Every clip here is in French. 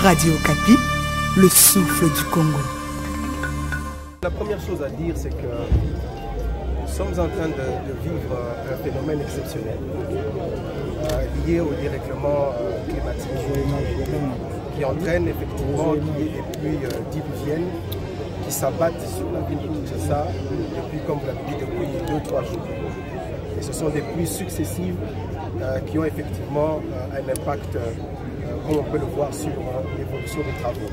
Radio Okapi, le souffle du Congo. La première chose à dire, c'est que nous sommes en train de vivre un phénomène exceptionnel lié au dérèglement climatique qui entraîne effectivement qu'il y ait des pluies diluviennes qui s'abattent sur la ville de Kinshasa depuis, comme vous l'avez dit, depuis 2-3 jours. Et ce sont des pluies successives qui ont effectivement un impact, comme on peut le voir, sur l'évolution des travaux.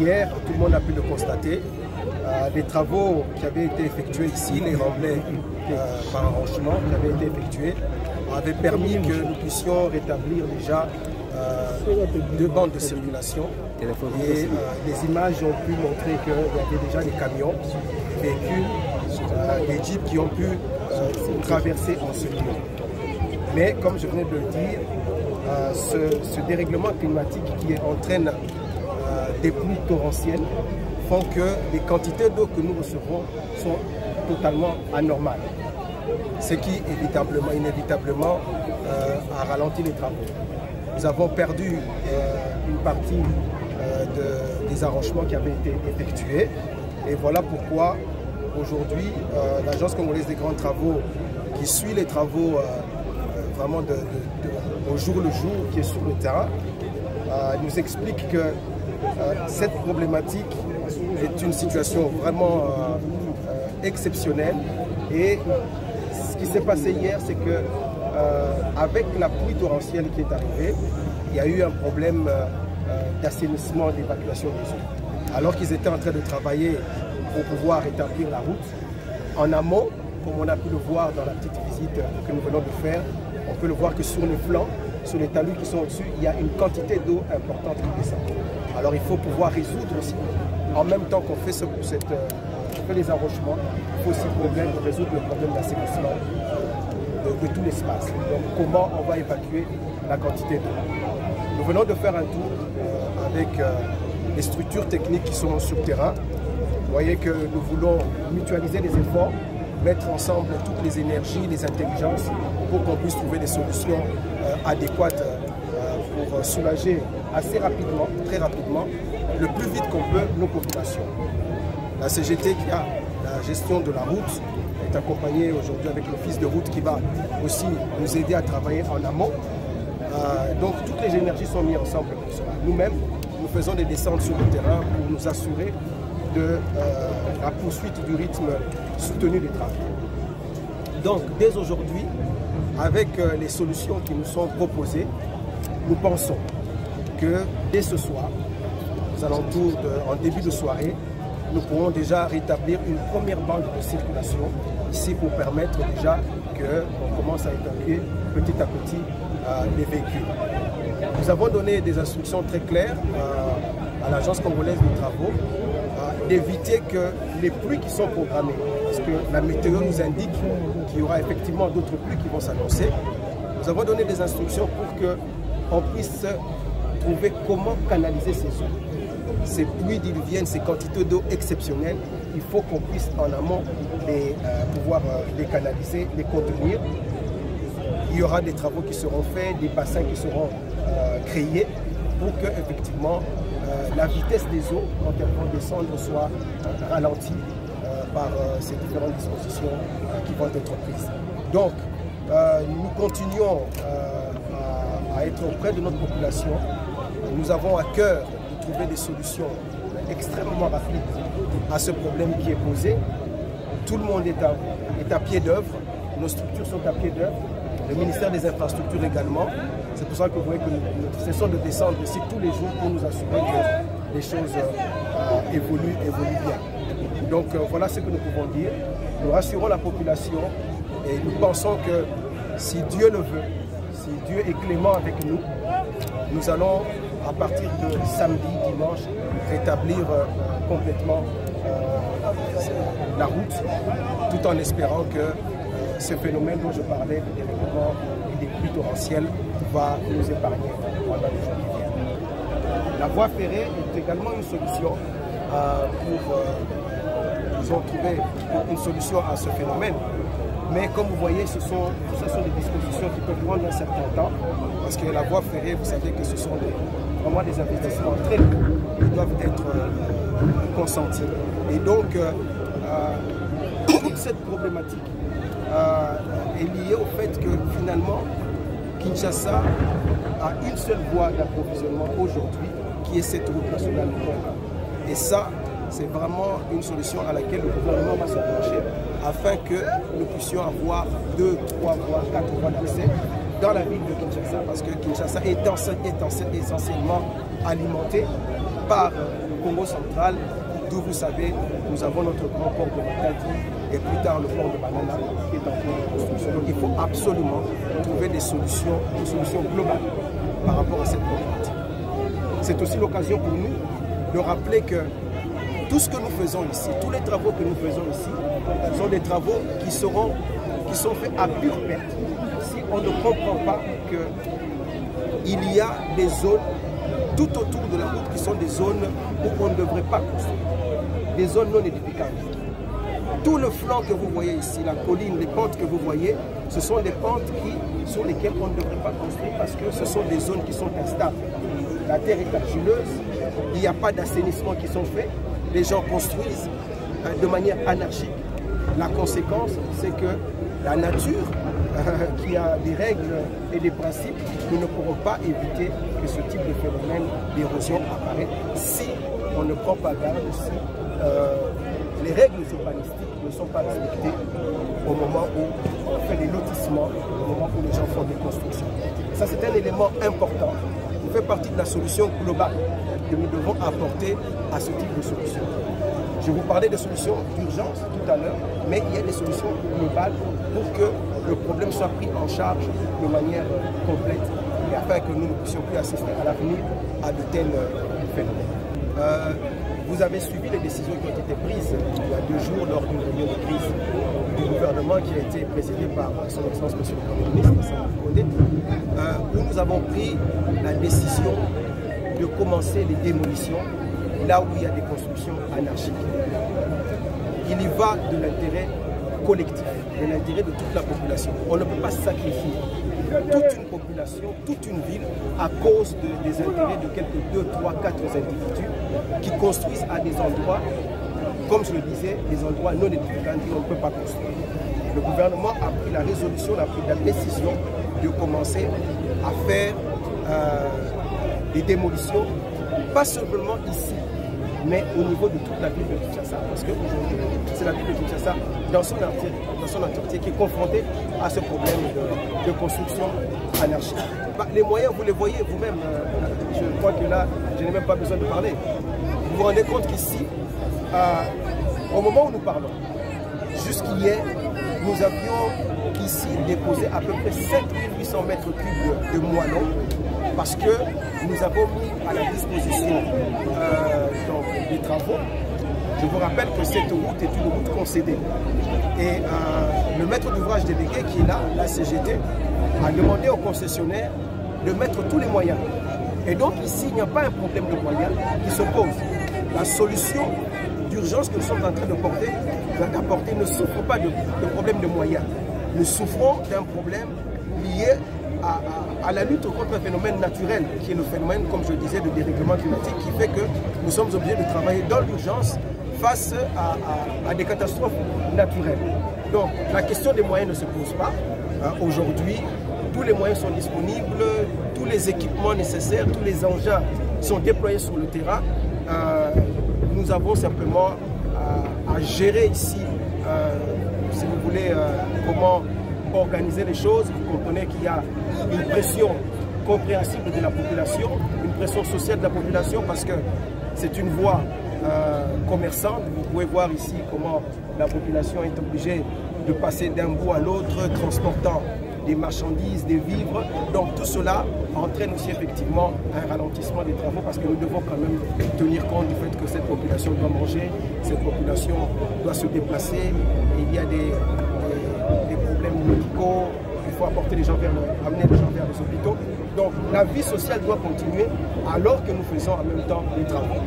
Hier, tout le monde a pu le constater, les travaux qui avaient été effectués ici, les remblais par arrangement qui avaient été effectués, avaient permis que nous puissions rétablir déjà 2 bandes de circulation. Et les images ont pu montrer qu'il y avait déjà des camions, des véhicules, des jeeps qui ont pu traverser en ce lieu. Mais comme je venais de le dire, ce dérèglement climatique qui entraîne des pluies torrentielles font que les quantités d'eau que nous recevons sont totalement anormales. Ce qui inévitablement a ralenti les travaux. Nous avons perdu une partie des arrangements qui avaient été effectués. Et voilà pourquoi aujourd'hui l'Agence congolaise des grands travaux, qui suit les travaux vraiment au jour le jour, qui est sur le terrain, nous explique que cette problématique est une situation vraiment exceptionnelle. Et ce qui s'est passé hier, c'est que avec la pluie torrentielle qui est arrivée, il y a eu un problème d'assainissement, d'évacuation des eaux. Alors qu'ils étaient en train de travailler pour pouvoir établir la route, en amont, comme on a pu le voir dans la petite visite que nous venons de faire, on peut le voir que sur les flancs, sur les talus qui sont au-dessus, il y a une quantité d'eau importante qui descend. Alors il faut pouvoir résoudre aussi, en même temps qu'on fait, les arrangements, il faut aussi résoudre le problème d'assainissement de tout l'espace. Donc comment on va évacuer la quantité d'eau. Nous venons de faire un tour avec les structures techniques qui sont sur le terrain. Vous voyez que nous voulons mutualiser les efforts, mettre ensemble toutes les énergies, les intelligences pour qu'on puisse trouver des solutions adéquates pour soulager assez rapidement, très rapidement, le plus vite qu'on peut nos populations. La CGT qui a la gestion de la route est accompagnée aujourd'hui avec l'office de route qui va aussi nous aider à travailler en amont. Donc toutes les énergies sont mises ensemble pour cela. Nous-mêmes, nous faisons des descentes sur le terrain pour nous assurer de la poursuite du rythme soutenu des travaux. Donc dès aujourd'hui, avec les solutions qui nous sont proposées, nous pensons que dès ce soir, aux alentours en début de soirée, nous pourrons déjà rétablir une première bande de circulation ici pour permettre déjà qu'on commence à établir petit à petit les véhicules. Nous avons donné des instructions très claires à l'Agence congolaise des travaux d'éviter que les pluies qui sont programmées, parce que la météo nous indique qu'il y aura effectivement d'autres pluies qui vont s'annoncer, nous avons donné des instructions pour qu'on puisse trouver comment canaliser ces eaux. Ces pluies diluviennes, ces quantités d'eau exceptionnelles, il faut qu'on puisse en amont pouvoir les canaliser, les contenir. Il y aura des travaux qui seront faits, des bassins qui seront créés pour que effectivement la vitesse des eaux, quand elles vont descendre, soit ralentie par ces différentes dispositions qui vont être prises. Donc, nous continuons à être auprès de notre population. Nous avons à cœur de trouver des solutions extrêmement rapides à ce problème qui est posé. Tout le monde est à pied d'œuvre, nos structures sont à pied d'œuvre, le ministère des Infrastructures également. C'est pour ça que vous voyez que nous cessons de descendre ici tous les jours pour nous assurer que les choses évoluent bien. Donc voilà ce que nous pouvons dire. Nous rassurons la population et nous pensons que si Dieu le veut, si Dieu est clément avec nous, nous allons à partir de samedi, dimanche, rétablir complètement la route, tout en espérant que ce phénomène dont je parlais, le dérèglement et des pluies torrentielles, va nous épargner pendant les jours qui viennent. La voie ferrée est également une solution pour trouver une solution à ce phénomène. Mais comme vous voyez, ce sont des dispositions qui peuvent prendre un certain temps, parce que la voie ferrée, vous savez que ce sont vraiment des investissements très lourds qui doivent être consentis. Et donc, toute cette problématique est liée au fait que finalement, Kinshasa a une seule voie d'approvisionnement aujourd'hui, qui est cette route nationale. Et ça, c'est vraiment une solution à laquelle le gouvernement va se pencher afin que nous puissions avoir 2, 3 voies, 4 voies d'accès dans la ville de Kinshasa, parce que Kinshasa est essentiellement alimenté par le Congo central, d'où vous savez, nous avons notre grand port de Matadi et plus tard le port de Banana qui est en cours de construction. Donc il faut absolument trouver des solutions globales par rapport à cette problématique. C'est aussi l'occasion pour nous de rappeler que tout ce que nous faisons ici, tous les travaux que nous faisons ici, sont des travaux qui sont faits à pure perte. Si on ne comprend pas qu'il y a des zones tout autour de la route qui sont des zones où on ne devrait pas construire, des zones non édificantes. Tout le flanc que vous voyez ici, la colline, les pentes que vous voyez, ce sont des pentes sur lesquelles on ne devrait pas construire parce que ce sont des zones qui sont instables. La terre est argileuse, il n'y a pas d'assainissement qui sont faits. Les gens construisent de manière anarchique. La conséquence, c'est que la nature, qui a des règles et des principes, nous ne pourrons pas éviter que ce type de phénomène d'érosion apparaisse si on ne prend pas garde, si les règles urbanistiques ne sont pas respectées au moment où on fait des lotissements, au moment où les gens font des constructions. Ça, c'est un élément important. Il fait partie de la solution globale que nous devons apporter à ce type de solution. Je vous parlais de solutions d'urgence tout à l'heure, mais il y a des solutions globales pour que le problème soit pris en charge de manière complète et afin que nous ne puissions plus assister à l'avenir à de tels phénomènes. Vous avez suivi les décisions qui ont été prises il y a 2 jours lors d'une réunion de crise du gouvernement qui a été présidée par son Excellence M. le Premier ministre, où nous avons pris la décision de commencer les démolitions là où il y a des constructions anarchiques. Il y va de l'intérêt collectif, de l'intérêt de toute la population. On ne peut pas sacrifier toute une population, toute une ville à cause des intérêts de quelques 2, 3, 4 individus qui construisent à des endroits, comme je le disais, des endroits non édificants où on ne peut pas construire. Le gouvernement a pris la résolution, a pris la décision de commencer à faire des démolitions, pas simplement ici, mais au niveau de toute la ville de Kinshasa. Parce qu'aujourd'hui, c'est la ville de Kinshasa, dans son entièreté, qui est confrontée à ce problème de construction anarchique. Les moyens, vous les voyez vous-même. Je crois que là, je n'ai même pas besoin de parler. Vous vous rendez compte qu'ici, au moment où nous parlons, jusqu'hier, nous avions ici déposé à peu près 7800 mètres cubes de moellons parce que nous avons mis à la disposition des travaux. Je vous rappelle que cette route est une route concédée. Et le maître d'ouvrage délégué qui est là, la CGT, a demandé au concessionnaire de mettre tous les moyens. Et donc ici, il n'y a pas un problème de moyens qui se pose. La solution d'urgence que nous sommes en train d'apporter ne souffre pas de problème de moyens. Nous souffrons d'un problème lié à la lutte contre un phénomène naturel, qui est le phénomène, comme je le disais, de dérèglement climatique, qui fait que nous sommes obligés de travailler dans l'urgence face à des catastrophes naturelles. Donc la question des moyens ne se pose pas. Aujourd'hui, tous les moyens sont disponibles, tous les équipements nécessaires, tous les engins sont déployés sur le terrain. Nous avons simplement à gérer ici, si vous voulez, comment organiser les choses. Vous comprenez qu'il y a une pression compréhensible de la population, une pression sociale de la population parce que c'est une voie commerçante. Vous pouvez voir ici comment la population est obligée de passer d'un bout à l'autre, transportant des marchandises, des vivres. Donc tout cela entraîne aussi effectivement un ralentissement des travaux parce que nous devons quand même tenir compte du fait que cette population doit manger, cette population doit se déplacer. Et il y a des problèmes médicaux, il faut apporter les gens amener les gens vers les hôpitaux. Donc la vie sociale doit continuer alors que nous faisons en même temps les travaux.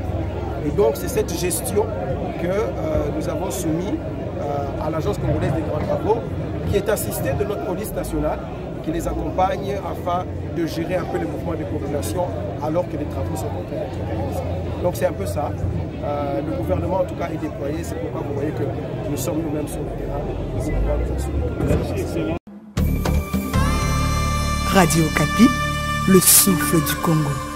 Et donc c'est cette gestion que nous avons soumise à l'Agence congolaise des grands travaux qui est assistée de notre police nationale, qui les accompagne afin de gérer un peu les mouvements des populations alors que les travaux sont en train d'être réalisés. Donc c'est un peu ça. Le gouvernement en tout cas est déployé, c'est pourquoi vous voyez que nous sommes nous-mêmes sur le terrain. Radio Okapi, le souffle du Congo.